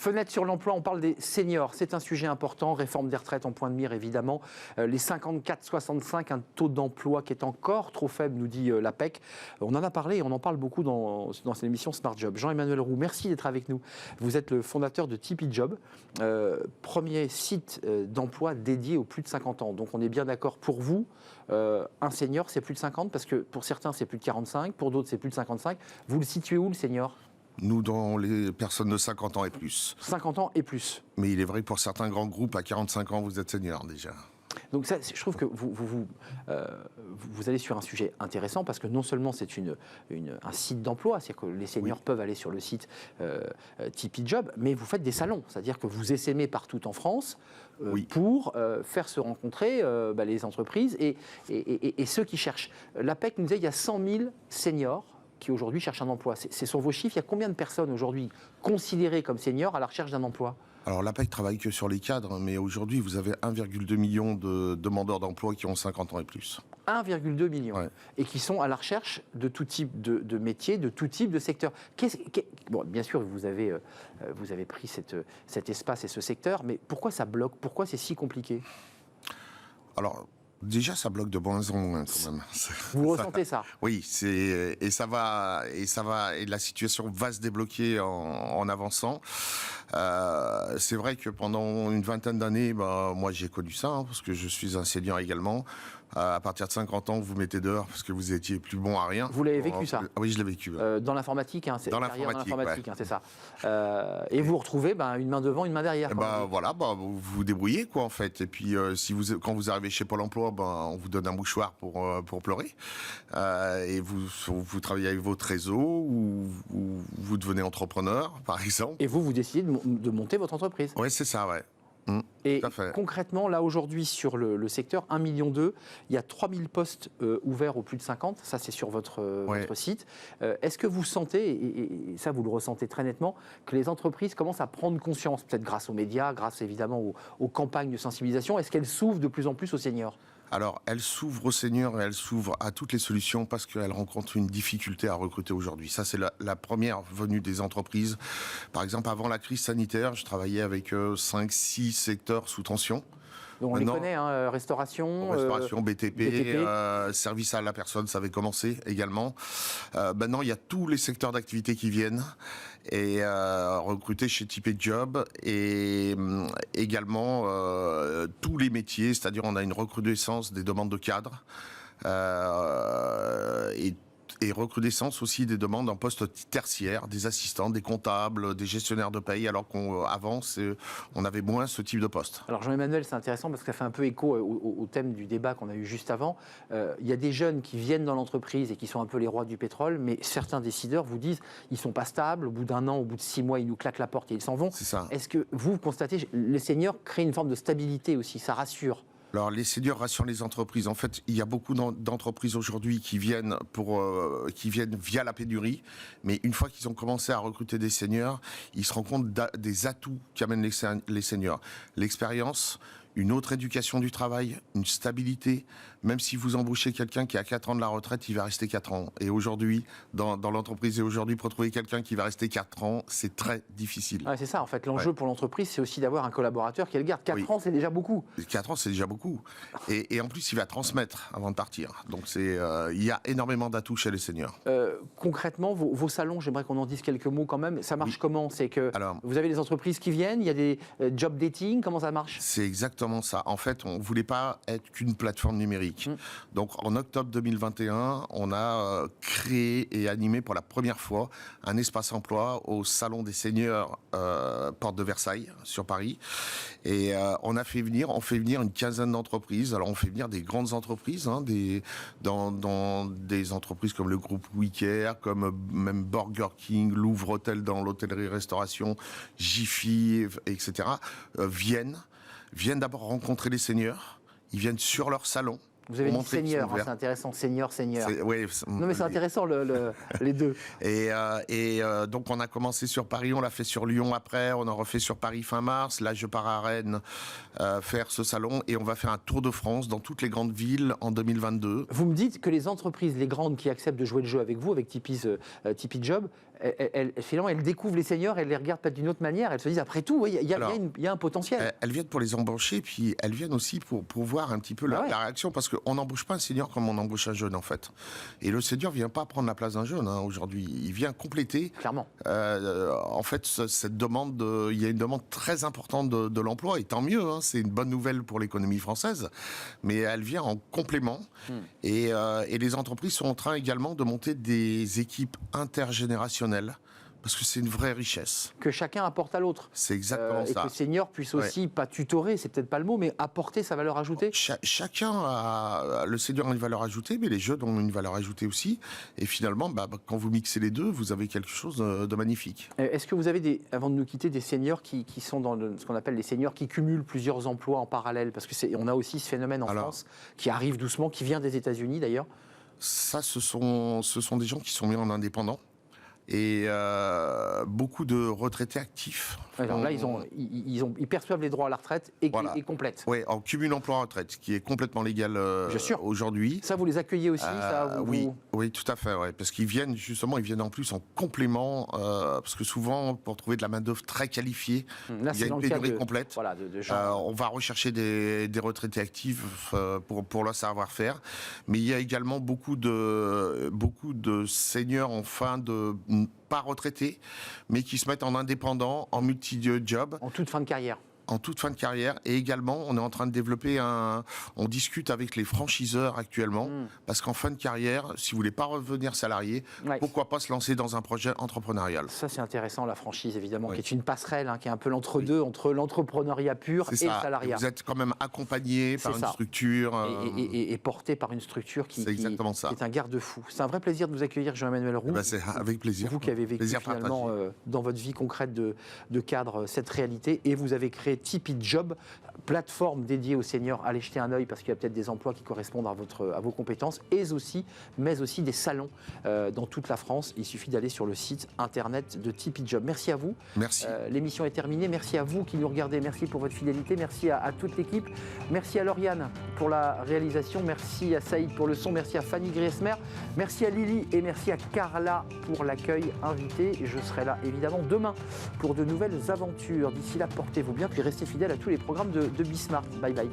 Fenêtre sur l'emploi, on parle des seniors. C'est un sujet important. Réforme des retraites en point de mire, évidemment. Les 54-65, un taux d'emploi qui est encore trop faible, nous dit l'APEC. On en a parlé et on en parle beaucoup dans cette émission Smart Job. Jean-Emmanuel Roux, merci d'être avec nous. Vous êtes le fondateur de Tipeee Job, premier site d'emploi dédié aux plus de 50 ans. Donc on est bien d'accord pour vous. Un senior, c'est plus de 50 parce que pour certains, c'est plus de 45. Pour d'autres, c'est plus de 55. Vous le situez où, le senior ? Nous, dans les personnes de 50 ans et plus. 50 ans et plus. Mais il est vrai que pour certains grands groupes, à 45 ans, vous êtes senior déjà. Donc ça, je trouve que vous allez sur un sujet intéressant parce que non seulement c'est un site d'emploi, c'est-à-dire que les seniors peuvent aller sur le site Tipeee Job, mais vous faites des salons, c'est-à-dire que vous essaimez partout en France pour faire se rencontrer les entreprises et ceux qui cherchent. L'APEC nous disait qu'il y a 100 000 seniors qui aujourd'hui cherchent un emploi. Ce sont vos chiffres. Il y a combien de personnes aujourd'hui considérées comme seniors à la recherche d'un emploi ? Alors l'APEC travaille que sur les cadres, mais aujourd'hui vous avez 1,2 million de demandeurs d'emploi qui ont 50 ans et plus. 1,2 million. Ouais. Et qui sont à la recherche de tout type de métier, de tout type de secteur. Bon, bien sûr, vous avez pris cet espace et ce secteur, mais pourquoi ça bloque ? Pourquoi c'est si compliqué ? Alors, déjà, ça bloque de moins en moins quand même. Vous ressentez ça ? Oui, et la situation va se débloquer en avançant. C'est vrai que pendant une vingtaine d'années, moi j'ai connu ça, parce que je suis un senior également. À partir de 50 ans, vous mettez dehors parce que vous étiez plus bon à rien. Vous l'avez vécu ça ? Oui, je l'ai vécu. Dans l'informatique, c'est dans l'informatique, c'est ça. Et vous retrouvez une main devant, une main derrière. Vous vous débrouillez quoi en fait. Et puis quand vous arrivez chez Pôle Emploi, on vous donne un mouchoir pour pleurer. Et vous travaillez avec votre réseau ou vous devenez entrepreneur, par exemple. Et vous décidez de monter votre entreprise. Oui, c'est ça, ouais. Et concrètement, là aujourd'hui sur le secteur 1,2 million, il y a 3000 postes ouverts aux plus de 50, ça c'est sur votre site. Est-ce que vous sentez, et ça vous le ressentez très nettement, que les entreprises commencent à prendre conscience, peut-être grâce aux médias, grâce évidemment aux campagnes de sensibilisation, est-ce qu'elles s'ouvrent de plus en plus aux seniors ? Alors, elle s'ouvre aux seniors et elle s'ouvre à toutes les solutions parce qu'elle rencontre une difficulté à recruter aujourd'hui. Ça, c'est la première venue des entreprises. Par exemple, avant la crise sanitaire, je travaillais avec 5-6 secteurs sous tension. Donc on les connaît, restauration, BTP. Service à la personne, ça avait commencé également. Maintenant, il y a tous les secteurs d'activité qui viennent et recruter chez Tipeee Job et également tous les métiers, c'est-à-dire on a une recrudescence des demandes de cadres et recrudescence aussi des demandes en poste tertiaire, des assistants, des comptables, des gestionnaires de paye, alors qu'avant, on avait moins ce type de poste. Alors Jean-Emmanuel, c'est intéressant parce que ça fait un peu écho au thème du débat qu'on a eu juste avant. Il y a des jeunes qui viennent dans l'entreprise et qui sont un peu les rois du pétrole, mais certains décideurs vous disent ils ne sont pas stables, au bout d'un an, au bout de 6 mois, ils nous claquent la porte et ils s'en vont. C'est ça. Est-ce que vous constatez, les seniors créent une forme de stabilité aussi, ça rassure ? Alors, les seniors rassurent les entreprises. En fait, il y a beaucoup d'entreprises aujourd'hui qui viennent via la pénurie. Mais une fois qu'ils ont commencé à recruter des seniors, ils se rendent compte des atouts qu'amènent les seniors. L'expérience, une autre éducation du travail, une stabilité. Même si vous embauchez quelqu'un qui a 4 ans de la retraite, il va rester 4 ans. Et aujourd'hui, dans l'entreprise, pour trouver quelqu'un qui va rester 4 ans, c'est très difficile. Ouais, c'est ça, en fait. L'enjeu pour l'entreprise, c'est aussi d'avoir un collaborateur qui le garde. 4 ans, c'est déjà beaucoup. 4 ans, c'est déjà beaucoup. Et en plus, il va transmettre avant de partir. Donc, il y a énormément d'atouts chez les seniors. Concrètement, vos salons, j'aimerais qu'on en dise quelques mots quand même. Ça marche comment ? C'est que vous avez des entreprises qui viennent, il y a des job dating, comment ça marche ? C'est exactement ça. En fait, on ne voulait pas être qu'une plateforme numérique. Donc, en octobre 2021, on a créé et animé pour la première fois un espace emploi au Salon des Seniors Porte de Versailles, sur Paris. Et on fait venir une quinzaine d'entreprises. Alors, on fait venir des grandes entreprises, dans des entreprises comme le groupe WeCare, comme même Burger King, Louvre Hôtel dans l'hôtellerie-restauration, Jiffy, etc., viennent d'abord rencontrer les seniors. Ils viennent sur leur salon. Vous avez dit senior, c'est intéressant, senior. Non mais c'est intéressant les deux. Et donc on a commencé sur Paris, on l'a fait sur Lyon après, on a refait sur Paris fin mars. Là je pars à Rennes faire ce salon et on va faire un tour de France dans toutes les grandes villes en 2022. Vous me dites que les entreprises, les grandes qui acceptent de jouer le jeu avec vous, avec Tipeee Job, finalement, elles découvrent les seniors, elles les regardent peut-être d'une autre manière. Elles se disent, après tout, il y a un potentiel. Elles viennent pour les embaucher, puis elles viennent aussi pour voir un petit peu la réaction, parce qu'on n'embauche pas un senior comme on embauche un jeune, en fait. Et le senior ne vient pas prendre la place d'un jeune, aujourd'hui. Il vient compléter. Clairement. En fait, cette demande, il y a une demande très importante de l'emploi, et tant mieux, c'est une bonne nouvelle pour l'économie française, mais elle vient en complément. Et les entreprises sont en train également de monter des équipes intergénérationnelles, parce que c'est une vraie richesse. Que chacun apporte à l'autre. C'est exactement ça. Et que le senior puisse aussi, pas tutorer, c'est peut-être pas le mot, mais apporter sa valeur ajoutée. Chacun a, le senior a une valeur ajoutée, mais les jeunes ont une valeur ajoutée aussi. Et finalement, quand vous mixez les deux, vous avez quelque chose de magnifique. Est-ce que vous avez, avant de nous quitter, des seniors qui sont dans ce qu'on appelle les seniors qui cumulent plusieurs emplois en parallèle? Parce qu'on a aussi ce phénomène en France qui arrive doucement, qui vient des États-Unis d'ailleurs. Ça, ce sont des gens qui sont mis en indépendant. Et beaucoup de retraités actifs. Alors là, ils perçoivent les droits à la retraite et complètent. Oui, en cumul emploi-retraite, qui est complètement légal aujourd'hui. Ça, vous les accueillez aussi Oui, tout à fait. Parce qu'ils viennent en plus en complément, parce que souvent, pour trouver de la main-d'œuvre très qualifiée, il y a une pénurie complète. On va rechercher des retraités actifs pour leur savoir-faire. Mais il y a également beaucoup de seniors en fin de pas retraités, mais qui se mettent en indépendant, en multi-job. En toute fin de carrière. En toute fin de carrière. Et également, on est en train de développer on discute avec les franchiseurs actuellement, parce qu'en fin de carrière, si vous voulez pas revenir salarié, pourquoi pas se lancer dans un projet entrepreneurial? Ça, c'est intéressant, la franchise, évidemment, qui est une passerelle, qui est un peu l'entre-deux, entre l'entrepreneuriat pur et le salariat. Vous êtes quand même accompagné par une structure. Et porté par une structure qui est un garde-fou. C'est un vrai plaisir de vous accueillir, Jean-Emmanuel Roux. C'est avec plaisir. Vous qui avez vécu finalement dans votre vie concrète de cadre cette réalité, et vous avez créé Tipeee Job, plateforme dédiée aux seniors. Allez jeter un œil parce qu'il y a peut-être des emplois qui correspondent à vos compétences, mais aussi des salons dans toute la France. Il suffit d'aller sur le site internet de Tipeee Job. Merci à vous. Merci. L'émission est terminée. Merci à vous qui nous regardez. Merci pour votre fidélité. Merci à toute l'équipe. Merci à Lauriane pour la réalisation. Merci à Saïd pour le son. Merci à Fanny Griesmer. Merci à Lily et merci à Carla pour l'accueil invité. Je serai là évidemment demain pour de nouvelles aventures. D'ici là, portez-vous bien puis restez fidèles à tous les programmes de Bismart. Bye bye.